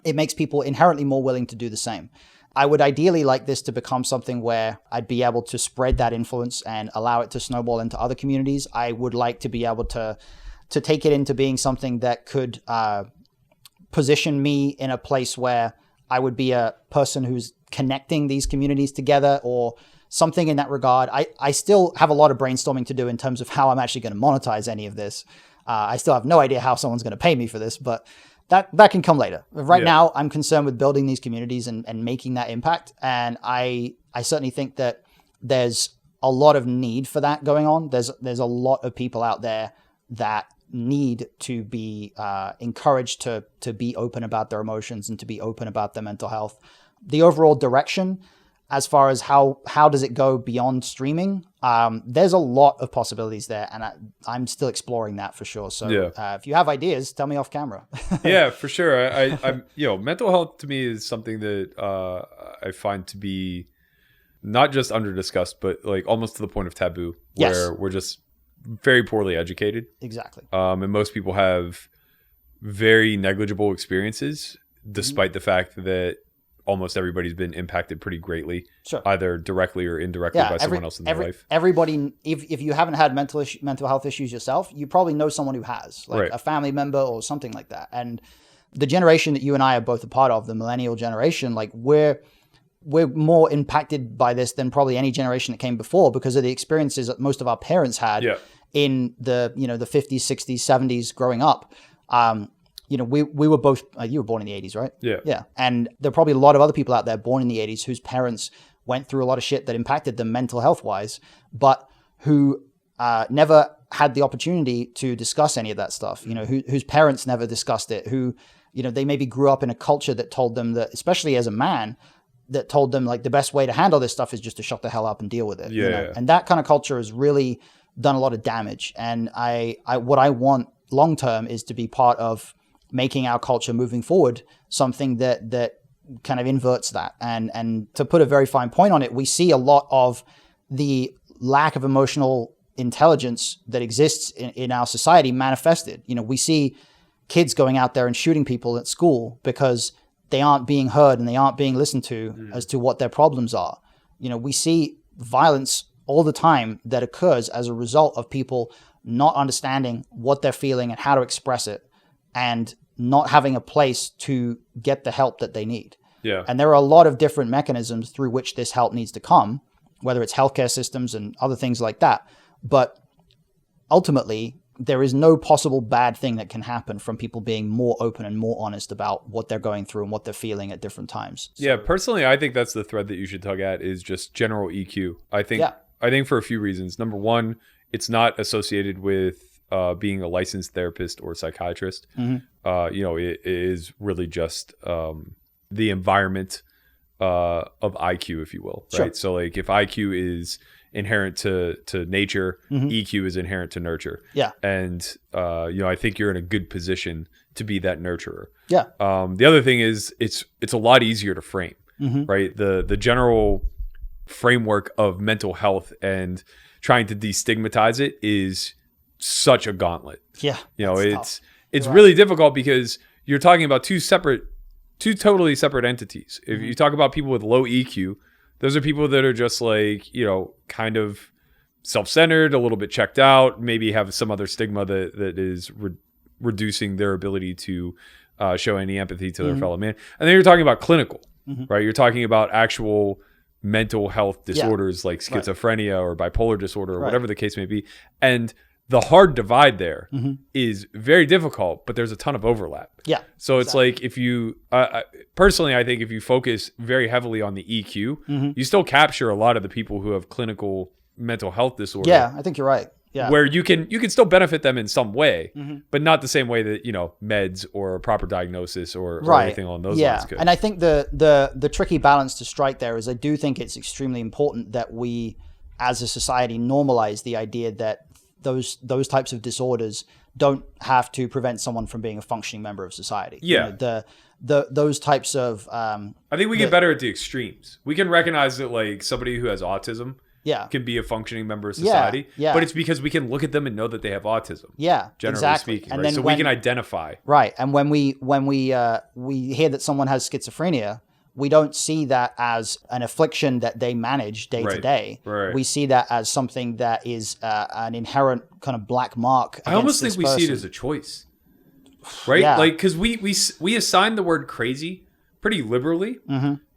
it makes people inherently more willing to do the same. I would ideally like this to become something where I'd be able to spread that influence and allow it to snowball into other communities. I would like to be able to take it into being something that could position me in a place where I would be a person who's connecting these communities together or something in that regard. I still have a lot of brainstorming to do in terms of how I'm actually going to monetize any of this. I still have no idea how someone's going to pay me for this, but that can come later. Right now, I'm concerned with building these communities and making that impact. And I certainly think that there's a lot of need for that going on. There's a lot of people out there that need to be encouraged to be open about their emotions and to be open about their mental health. The overall direction, as far as how does it go beyond streaming, there's a lot of possibilities there, and I'm still exploring that for sure. So if you have ideas, tell me off camera. Yeah, for sure. I'm mental health to me is something that I find to be not just under discussed, but like almost to the point of taboo, where we're just very poorly educated. Exactly. And most people have very negligible experiences, despite the fact that almost everybody's been impacted pretty greatly, either directly or indirectly by someone else in their life. Everybody, if you haven't had mental health issues yourself, you probably know someone who has, like a family member or something like that. And the generation that you and I are both a part of, the millennial generation, like we're more impacted by this than probably any generation that came before because of the experiences that most of our parents had in the, you know, the 50s, 60s, 70s growing up. You know, we were both, you were born in the 80s, right? Yeah. Yeah. And there are probably a lot of other people out there born in the 80s whose parents went through a lot of shit that impacted them mental health wise, but who never had the opportunity to discuss any of that stuff, you know, whose parents never discussed it, who, you know, they maybe grew up in a culture that told them that, especially as a man, that told them like the best way to handle this stuff is just to shut the hell up and deal with it. Yeah. You know? And that kind of culture has really done a lot of damage. And what I want long term is to be part of making our culture moving forward something that kind of inverts that. And to put a very fine point on it, we see a lot of the lack of emotional intelligence that exists in our society manifested. You know, we see kids going out there and shooting people at school because they aren't being heard and they aren't being listened to as to what their problems are. You know, we see violence all the time that occurs as a result of people not understanding what they're feeling and how to express it, and not having a place to get the help that they need. Yeah. And there are a lot of different mechanisms through which this help needs to come, whether it's healthcare systems and other things like that. But ultimately, there is no possible bad thing that can happen from people being more open and more honest about what they're going through and what they're feeling at different times. So, yeah, personally, I think that's the thread that you should tug at, is just general EQ. I think for a few reasons. Number one, it's not associated with being a licensed therapist or psychiatrist. Mm-hmm. You know, it is really just the environment of IQ, if you will, right? Sure. So like if IQ is inherent to nature, mm-hmm. EQ is inherent to nurture. Yeah. And, you know, I think you're in a good position to be that nurturer. Yeah. The other thing is it's a lot easier to frame, mm-hmm. right? The general framework of mental health and trying to destigmatize it is such a gauntlet. Yeah. You know, it's really difficult because you're talking about two totally separate entities. If you talk about people with low EQ, those are people that are just like, you know, kind of self-centered, a little bit checked out, maybe have some other stigma that is reducing their ability to show any empathy to their fellow man. And then you're talking about clinical, right? You're talking about actual mental health disorders like schizophrenia or bipolar disorder or whatever the case may be. And the hard divide there is very difficult, but there's a ton of overlap. Yeah. So it's like if you, personally, I think if you focus very heavily on the EQ, you still capture a lot of the people who have clinical mental health disorder. Yeah, I think you're right. Yeah. Where you can still benefit them in some way, but not the same way that, you know, meds or a proper diagnosis or anything along those lines could. And I think the tricky balance to strike there is I do think it's extremely important that we, as a society, normalize the idea that those types of disorders don't have to prevent someone from being a functioning member of society. Yeah. You know, those types of I think we get better at the extremes. We can recognize that like somebody who has autism can be a functioning member of society. Yeah. But it's because we can look at them and know that they have autism. Yeah. Generally speaking. And right? So we can identify. Right. And when we hear that someone has schizophrenia, we don't see that as an affliction that they manage day to day. Right. We see that as something that is an inherent kind of black mark. I almost think we see it as a choice, right? Yeah. Like, because we assign the word crazy pretty liberally,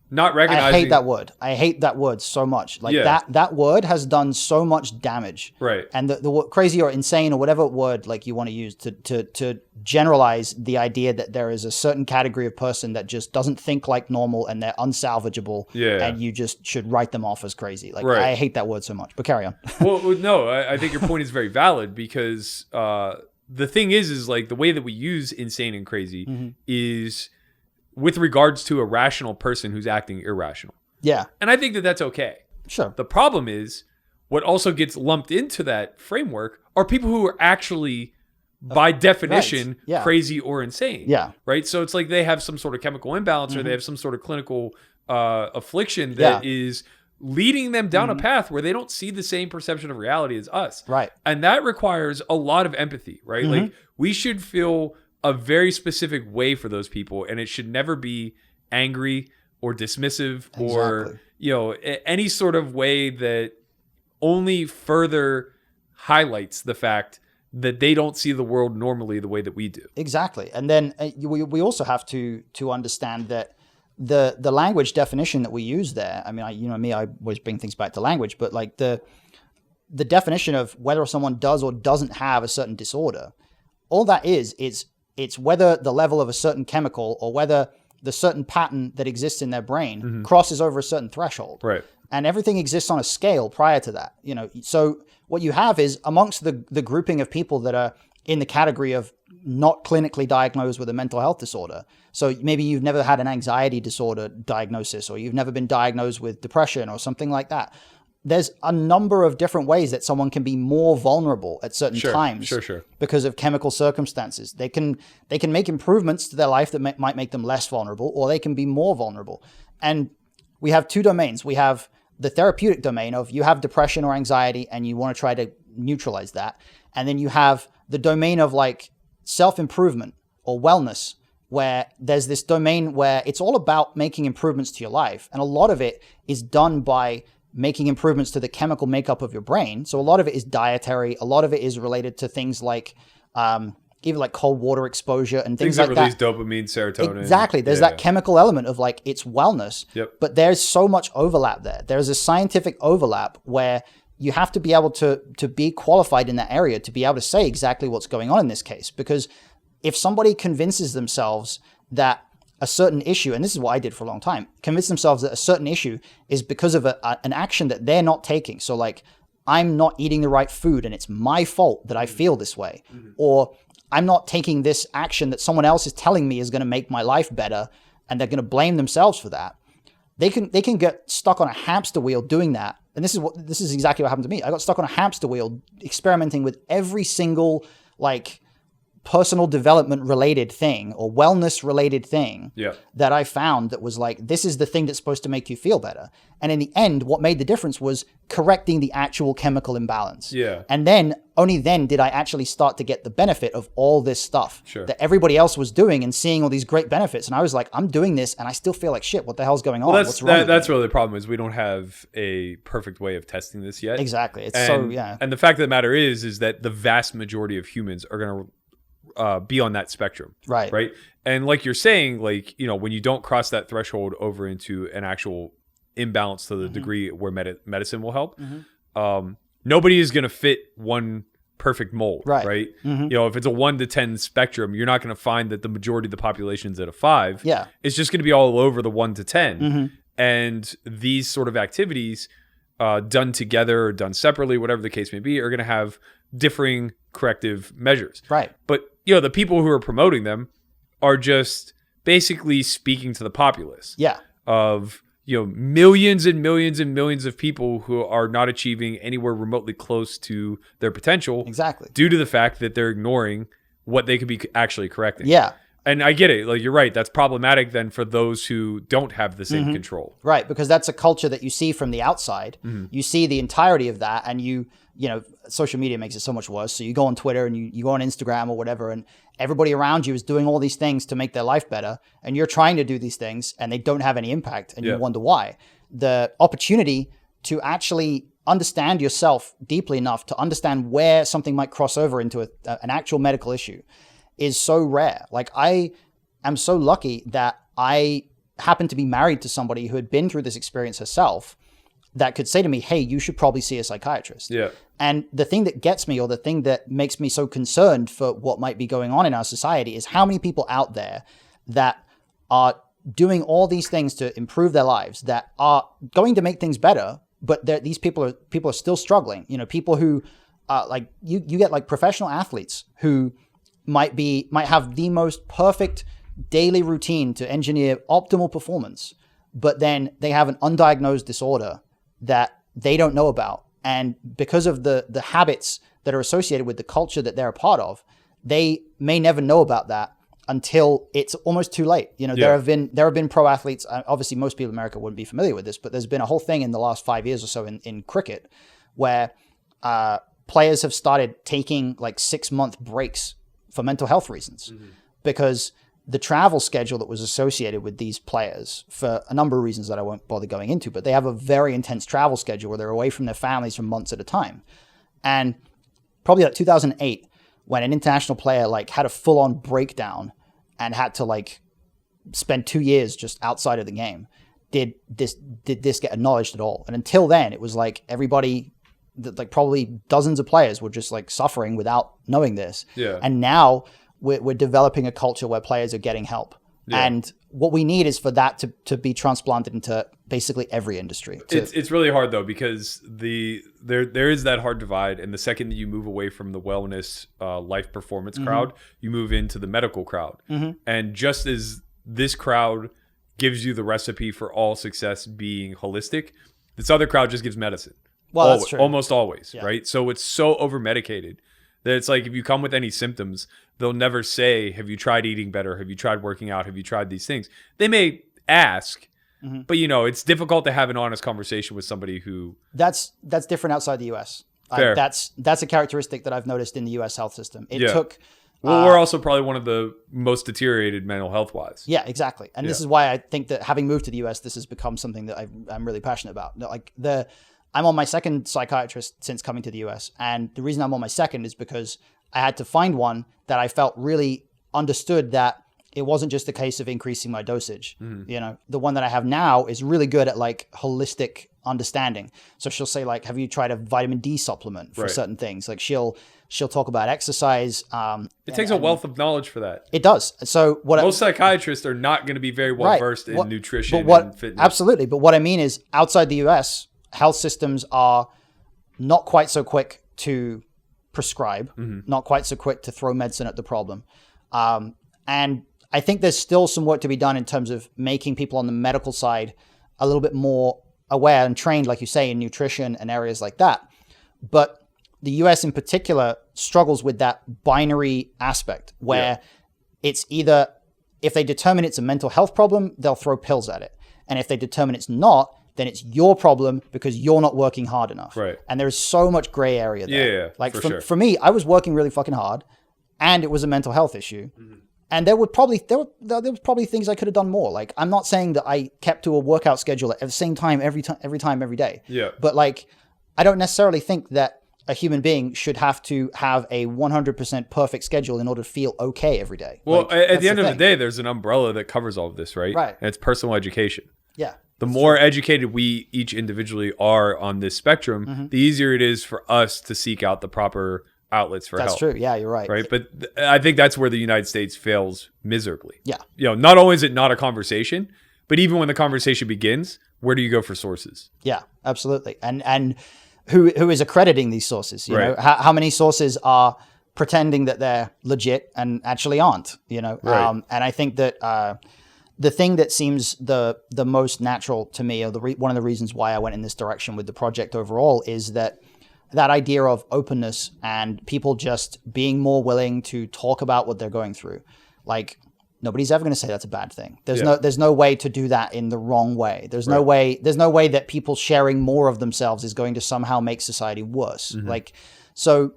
not recognizing. I hate that word. I hate that word so much. Like that word has done so much damage. Right. And the word crazy or insane or whatever word like you want to use to generalize the idea that there is a certain category of person that just doesn't think like normal and they're unsalvageable. Yeah. And you just should write them off as crazy. Like I hate that word so much. But carry on. Well, no, I think your point is very valid because the thing is like the way that we use insane and crazy is with regards to a rational person who's acting irrational. Yeah. And I think that that's okay. Sure. The problem is what also gets lumped into that framework are people who are actually, by definition, crazy or insane. Yeah. Right? So it's like they have some sort of chemical imbalance or they have some sort of clinical affliction that is leading them down a path where they don't see the same perception of reality as us. Right. And that requires a lot of empathy, right? Like we should feel a very specific way for those people, and it should never be angry or dismissive or, you know, any sort of way that only further highlights the fact that they don't see the world normally the way that we do. Exactly. And then we also have to understand that the language definition that we use there, I mean, I always bring things back to language, but like the definition of whether someone does or doesn't have a certain disorder, all that is it's whether the level of a certain chemical or whether the certain pattern that exists in their brain crosses over a certain threshold. Right. And everything exists on a scale prior to that. So what you have is amongst the grouping of people that are in the category of not clinically diagnosed with a mental health disorder. So maybe you've never had an anxiety disorder diagnosis, or you've never been diagnosed with depression or something like that. There's a number of different ways that someone can be more vulnerable at certain times because of chemical circumstances. They can make improvements to their life that might make them less vulnerable, or they can be more vulnerable. And we have two domains. We have the therapeutic domain of you have depression or anxiety and you want to try to neutralize that. And then you have the domain of like self-improvement or wellness, where there's this domain where it's all about making improvements to your life. And a lot of it is done by making improvements to the chemical makeup of your brain. So a lot of it is dietary. A lot of it is related to things like even like cold water exposure and things like that. Things that release dopamine, serotonin. Exactly. There's that chemical element of like it's wellness. Yep. But there's so much overlap there. There's a scientific overlap where you have to be able to be qualified in that area to be able to say exactly what's going on in this case. Because if somebody convinces themselves that a certain issue, and this is what I did for a long time, convince themselves that a certain issue is because of an action that they're not taking. So like, I'm not eating the right food and it's my fault that I feel this way. Or I'm not taking this action that someone else is telling me is going to make my life better, and they're going to blame themselves for that. They can get stuck on a hamster wheel doing that. And this is exactly what happened to me. I got stuck on a hamster wheel experimenting with every single like personal development related thing or wellness related thing that I found that was like, this is the thing that's supposed to make you feel better. And in the end, what made the difference was correcting the actual chemical imbalance. Yeah. And then only then did I actually start to get the benefit of all this stuff that everybody else was doing and seeing all these great benefits. And I was like, I'm doing this and I still feel like shit. What the hell's going on? What's wrong? That's really the problem, is we don't have a perfect way of testing this yet. Exactly. It's And the fact of the matter is that the vast majority of humans are going to be on that spectrum. Right. And like you're saying, like, when you don't cross that threshold over into an actual imbalance to the degree where medicine will help, nobody is going to fit one perfect mold. Right. If it's a 1 to 10 spectrum, you're not going to find that the majority of the population is at a 5. Yeah. It's just going to be all over the 1 to 10. And these sort of activities done together or done separately, whatever the case may be, are going to have differing corrective measures. Right. But the people who are promoting them are just basically speaking to the populace. Yeah. Of millions and millions and millions of people who are not achieving anywhere remotely close to their potential. Exactly. Due to the fact that they're ignoring what they could be actually correcting. Yeah. And I get it. Like, you're right. That's problematic then for those who don't have the same control. Right. Because that's a culture that you see from the outside. You see the entirety of that, and social media makes it so much worse. So you go on Twitter and you go on Instagram or whatever, and everybody around you is doing all these things to make their life better. And you're trying to do these things and they don't have any impact. And you wonder why. The opportunity to actually understand yourself deeply enough to understand where something might cross over into an actual medical issue is so rare. Like, I am so lucky that I happened to be married to somebody who had been through this experience herself that could say to me, hey, you should probably see a psychiatrist. Yeah. And the thing that gets me, or the thing that makes me so concerned for what might be going on in our society, is how many people out there that are doing all these things to improve their lives, that are going to make things better, but these people are still struggling. People who like you get like professional athletes who might have the most perfect daily routine to engineer optimal performance, but then they have an undiagnosed disorder that they don't know about. And because of the habits that are associated with the culture that they're a part of, they may never know about that until it's almost too late. There have been pro athletes. Obviously, most people in America wouldn't be familiar with this, but there's been a whole thing in the last 5 years or so in cricket where players have started taking like 6-month breaks for mental health reasons, because the travel schedule that was associated with these players, for a number of reasons that I won't bother going into, but they have a very intense travel schedule where they're away from their families for months at a time. And probably like 2008, when an international player like had a full on breakdown and had to like spend 2 years just outside of the game, did this get acknowledged at all? And until then, it was like everybody, like probably dozens of players were just like suffering without knowing this. Yeah. And now we're developing a culture where players are getting help. Yeah. And what we need is for that to be transplanted into basically every industry. It's really hard though, because there is that hard divide, and the second that you move away from the wellness life performance crowd, you move into the medical crowd. And just as this crowd gives you the recipe for all success being holistic, this other crowd just gives medicine. Well, that's true. Almost always, right? So it's so over medicated that it's like if you come with any symptoms, they'll never say, have you tried eating better? Have you tried working out? Have you tried these things? They may ask, but it's difficult to have an honest conversation with somebody who... That's different outside the US. That's a characteristic that I've noticed in the US health system. It took... Well, we're also probably one of the most deteriorated mental health wise. Yeah, exactly. And this is why I think that having moved to the US, this has become something that I'm really passionate about. Like I'm on my second psychiatrist since coming to the US. And the reason I'm on my second is because I had to find one that I felt really understood that it wasn't just a case of increasing my dosage. The one that I have now is really good at like holistic understanding. So she'll say like, have you tried a vitamin D supplement for certain things? Like she'll talk about exercise. It takes a wealth of knowledge for that. It does. So most psychiatrists are not going to be very well versed in nutrition and fitness. Absolutely. But what I mean is outside the US, health systems are not quite so quick to prescribe, not quite so quick to throw medicine at the problem. And I think there's still some work to be done in terms of making people on the medical side a little bit more aware and trained, like you say, in nutrition and areas like that. But the US in particular struggles with that binary aspect where it's either, if they determine it's a mental health problem, they'll throw pills at it. And if they determine it's not, then it's your problem because you're not working hard enough. Right. And there's so much gray area there. Yeah, like for me, I was working really fucking hard and it was a mental health issue. And there was probably things I could have done more. Like, I'm not saying that I kept to a workout schedule at the same time every day. Yeah. But like, I don't necessarily think that a human being should have to have a 100% perfect schedule in order to feel okay every day. Well, like, at the end of the day, there's an umbrella that covers all of this, right? Right. And it's personal education. Yeah. The more educated we each individually are on this spectrum, the easier it is for us to seek out the proper outlets for help. That's true. Yeah, you're right. Right. But I think that's where the United States fails miserably. Yeah. Not only is it not a conversation, but even when the conversation begins, where do you go for sources? Yeah, absolutely. And who is accrediting these sources? You know, how many sources are pretending that they're legit and actually aren't, Right. And I think that the thing that seems the most natural to me, or one of the reasons why I went in this direction with the project overall, is that idea of openness and people just being more willing to talk about what they're going through. Like, nobody's ever going to say that's a bad thing. There's no way to do that in the wrong way. There's no way that people sharing more of themselves is going to somehow make society worse. Like, so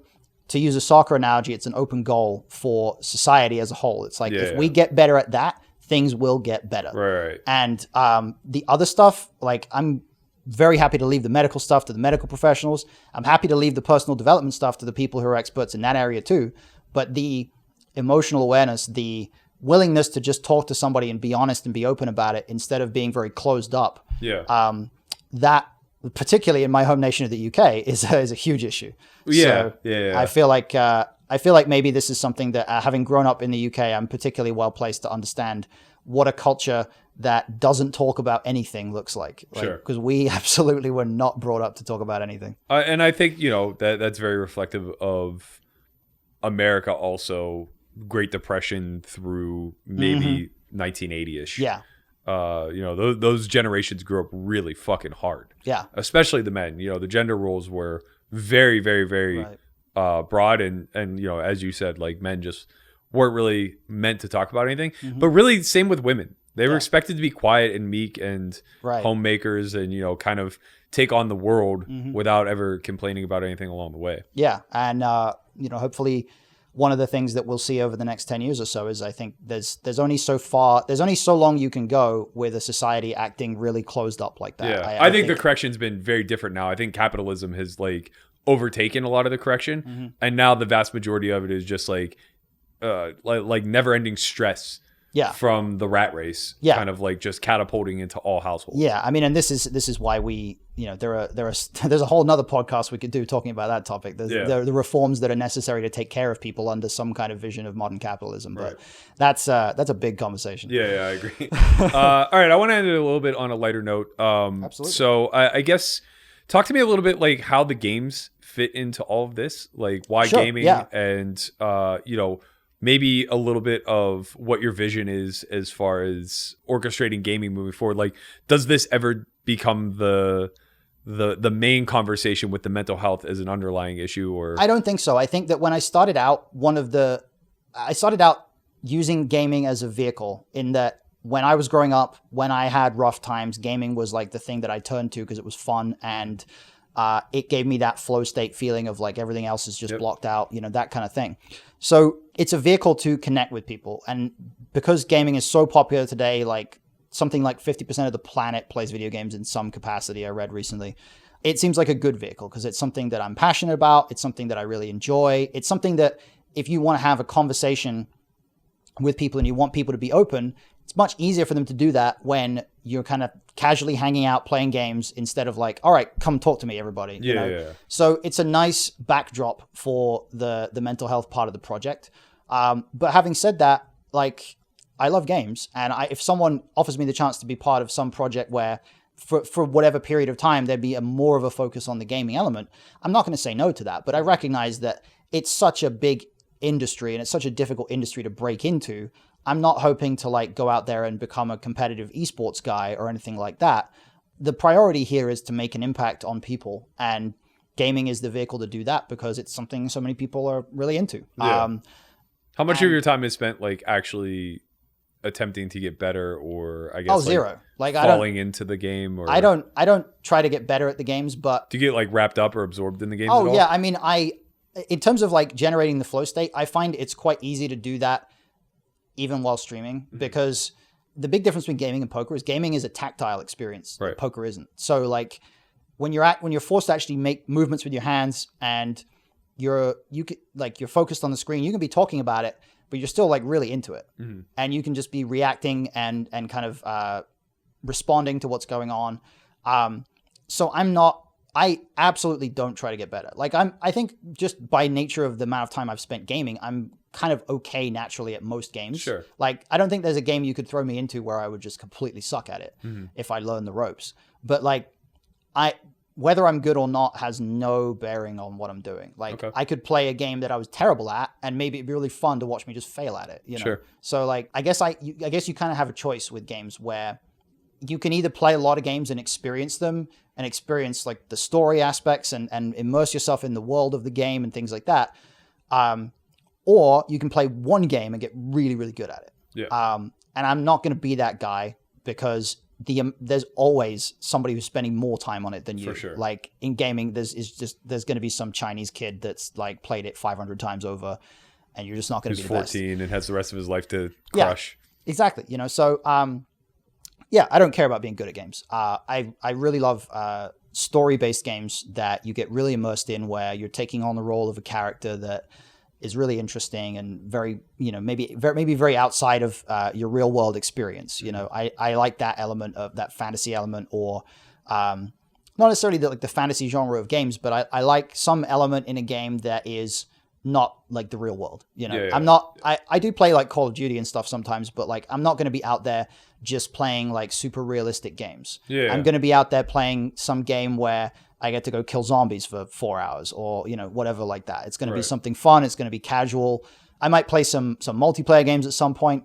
to use a soccer analogy, it's an open goal for society as a whole. It's like, if we get better at that, things will get better. Right. And the other stuff, like, I'm very happy to leave the medical stuff to the medical professionals. I'm happy to leave the personal development stuff to the people who are experts in that area too. But the emotional awareness, the willingness to just talk to somebody and be honest and be open about it instead of being very closed up. Yeah. That, particularly in my home nation of the UK, is a huge issue. Yeah. So I feel like maybe this is something that, having grown up in the UK, I'm particularly well placed to understand what a culture that doesn't talk about anything looks like. Sure. Because we absolutely were not brought up to talk about anything. And I think, that's very reflective of America also. Great Depression through maybe 1980-ish. Yeah. Those generations grew up really fucking hard. Yeah. Especially the men. The gender roles were very, very, very broad. And as you said, like, men just weren't really meant to talk about anything. But really, same with women. They were expected to be quiet and meek and homemakers and, kind of take on the world without ever complaining about anything along the way. Yeah. And, hopefully one of the things that we'll see over the next 10 years or so is, I think there's only so long you can go with a society acting really closed up like that. Yeah. I think the correction's been very different now. I think capitalism has, like, overtaken a lot of the correction, and now the vast majority of it is just like never-ending stress. Yeah. From the rat race, Yeah. kind of like just catapulting into all households. Yeah, I mean, and this is why we, there's a whole nother podcast we could do talking about that topic. There's the reforms that are necessary to take care of people under some kind of vision of modern capitalism. But that's a big conversation. Yeah, I agree. All right, I want to end it a little bit on a lighter note. Absolutely. So I guess talk to me a little bit like how the games fit into all of this, like why gaming, and maybe a little bit of what your vision is as far as orchestrating gaming moving forward. Like, does this ever become the main conversation with the mental health as an underlying issue? Or I don't think so. I think that when I started out, I started out using gaming as a vehicle, in that when I was growing up, when I had rough times, gaming was like the thing that I turned to because it was fun, and it gave me that flow state feeling of like everything else is just blocked out, that kind of thing. So it's a vehicle to connect with people. And because gaming is so popular today, like something like 50% of the planet plays video games in some capacity, I read recently. It seems like a good vehicle because it's something that I'm passionate about. It's something that I really enjoy. It's something that if you want to have a conversation with people and you want people to be open, it's much easier for them to do that when you're kind of casually hanging out playing games instead of like, all right, come talk to me, everybody. So it's a nice backdrop for the mental health part of the project. But having said that, like, I love games, and if someone offers me the chance to be part of some project where for whatever period of time there'd be more of a focus on the gaming element, I'm not going to say no to that. But I recognize that it's such a big industry and it's such a difficult industry to break into. I'm not hoping to like go out there and become a competitive esports guy or anything like that. The priority here is to make an impact on people, and gaming is the vehicle to do that because it's something so many people are really into. How much of your time is spent like actually attempting to get better, or I guess zero. Like falling into the game? Or I don't try to get better at the games, but do you get like wrapped up or absorbed in the games? At all? Yeah, I mean, in terms of like generating the flow state, I find it's quite easy to do that even while streaming, because the big difference between gaming and poker is gaming is a tactile experience. Right. Poker isn't. So like when you're forced to actually make movements with your hands and you're focused on the screen, you can be talking about it, but you're still like really into it. And you can just be reacting and kind of responding to what's going on. So I absolutely don't try to get better. Like I think just by nature of the amount of time I've spent gaming, I'm kind of okay naturally at most games. Sure. Like I don't think there's a game you could throw me into where I would just completely suck at it if I learned the ropes. But like whether I'm good or not has no bearing on what I'm doing. Like I could play a game that I was terrible at and maybe it'd be really fun to watch me just fail at it, Sure. So like I guess you kind of have a choice with games where you can either play a lot of games and experience them and experience like the story aspects and immerse yourself in the world of the game and things like that. Or you can play one game and get really, really good at it. Yeah. And I'm not going to be that guy because there's always somebody who's spending more time on it than you. For sure. Like in gaming, there's going to be some Chinese kid that's like played it 500 times over, and you're just not going to be the best. He's 14 and has the rest of his life to crush. Yeah, exactly. So I don't care about being good at games. I really love story-based games that you get really immersed in, where you're taking on the role of a character that is really interesting and very, maybe very outside of your real world experience. I like that element of that fantasy element, or not necessarily the fantasy genre of games, but I like some element in a game that is not like the real world. I'm not, I do play like Call of Duty and stuff sometimes, but like, I'm not going to be out there just playing like super realistic games. I'm going to be out there playing some game where I get to go kill zombies for 4 hours or, whatever like that. It's going to be something fun. It's going to be casual. I might play some multiplayer games at some point.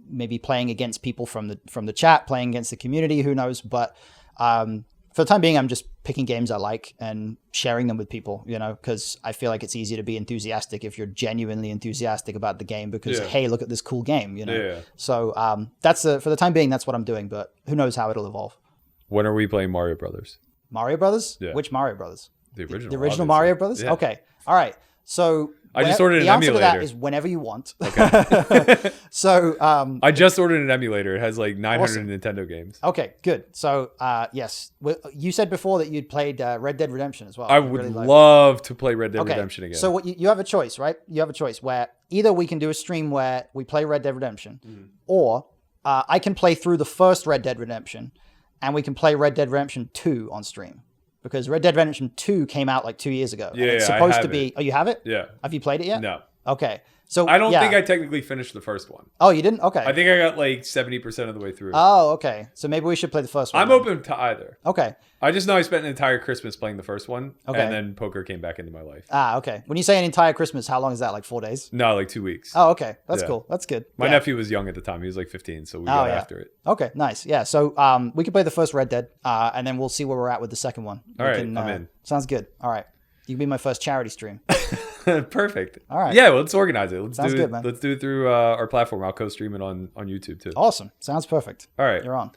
Maybe playing against people from the chat, playing against the community, who knows? But, for the time being, I'm just picking games I like and sharing them with people, because I feel like it's easier to be enthusiastic if you're genuinely enthusiastic about the game because, hey, look at this cool game, So for the time being, that's what I'm doing, but who knows how it'll evolve. When are we playing Mario Brothers? Mario Brothers? Yeah. Which Mario Brothers? The original. The original obviously. Mario Brothers? Yeah. Okay. All right. So I just ordered an the answer to emulator. that is whenever you want. Okay. So I just ordered an emulator. It has like 900 Awesome. Nintendo games. okay, good. So yes, you said before that you'd played Red Dead Redemption as well. I You would really liked it. love to play Red Dead Okay, Redemption again. so what you have a choice, right? You have a choice where either we can do a stream where we play Red Dead Redemption, or I can play through the first Red Dead Redemption, and we can play Red Dead Redemption 2 on stream. Because Red Dead Redemption 2 came out like 2 years ago. Yeah, and it's I supposed have to be. it. Oh, you have it? Yeah. Have you played it yet? No. Okay. So I don't yeah. think I technically finished the first one. Oh, you didn't? Okay. I think I got like 70% of the way through. Oh, okay. So maybe we should play the first one. I'm then. open to either. Okay. I just know I spent an entire Christmas playing the first one, Okay. and then poker came back into my life. Okay. When you say an entire Christmas, how long is that? Like 4 days? No, like 2 weeks. Oh, okay. That's Yeah. cool. That's good. My Yeah. nephew was young at the time. He was like 15, so we got yeah. after it. Okay, nice. Yeah, so we can play the first Red Dead, and then we'll see where we're at with the second one. All right, I'm in. Sounds good. All right. You can be my first charity stream. Perfect. All right. Yeah, well, let's organize it. Let's Sounds do good, it. man. Let's do it through our platform. I'll co-stream it on YouTube too. Awesome. Sounds perfect. All right. You're on.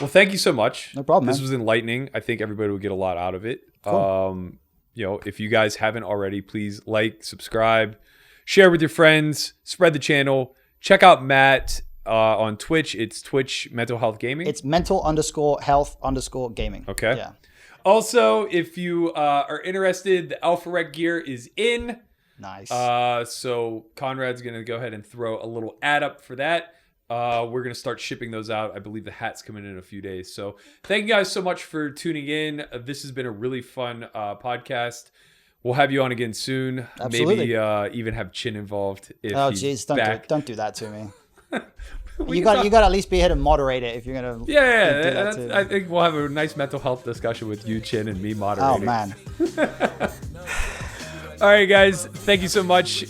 Well, thank you so much. No problem, This man. was enlightening. I think everybody will get a lot out of it. Cool. If you guys haven't already, please like, subscribe, share with your friends, spread the channel. Check out Matt on Twitch. It's Twitch Mental Health Gaming. It's mental_health_gaming. Okay. Yeah. Also, if you are interested, the Alpha Rec gear is in. Nice. So Conrad's going to go ahead and throw a little ad up for that. We're going to start shipping those out. I believe the hat's coming in a few days. So thank you guys so much for tuning in. This has been a really fun podcast. We'll have you on again soon. Absolutely. Maybe even have Chin involved. If Oh, he's jeez. back. Don't do that to me. We You can got to at least be here to moderate it if you're going to. Yeah, I think we'll have a nice mental health discussion with you, Chin, and me moderating. Oh, man. All right, guys. Thank you so much.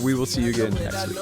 We will see you again next week.